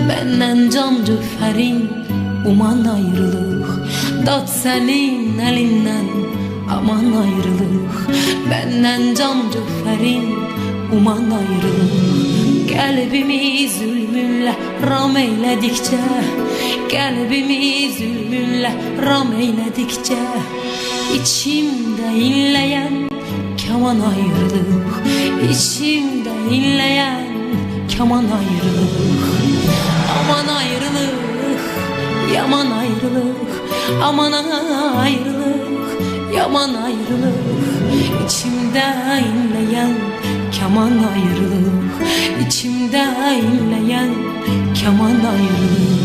Benden can cöferin uman ayrılık. Dad senin elinden aman ayrılık. Benden can cöferin uman ayrılık. Kalbimi zulmünle ram eyledikçe, kalbimi zulmünle ram eyledikçe, İçimde inleyen keman ayrılık, içimde inleyen keman ayrılık. Aman ayrılık, yaman ayrılık, aman ayrılık, yaman ayrılık. İçimde inleyen keman ayrılık, içimde inleyen keman ayrılık.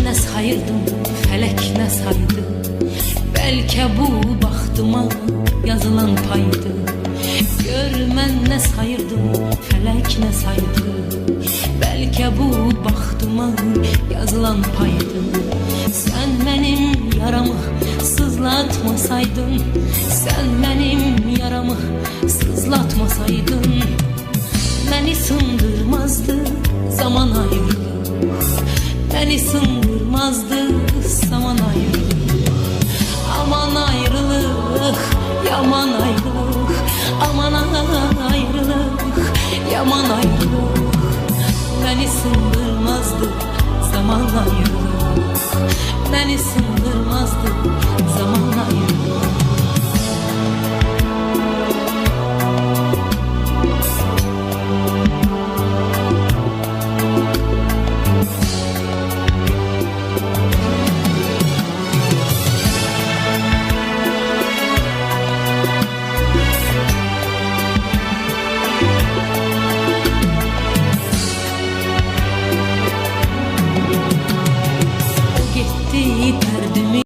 Ne sayırdım, felek ne saydı? Belki bu baxtıma yazılan paydı. Görmen ne sayırdım, felek ne saydı? Belki bu baxtıma yazılan paydı. Sen benim yaramı sızlatmasaydın, sen benim yaramı sızlatmasaydın, beni sındırmazdı zaman ayrılık. Beni sındırmazdı zaman ayrılık. Aman ayrılık, yaman ayrılık, aman ayrılık, yaman ayrılık. Beni sındırmazdı zaman ayrılık. Beni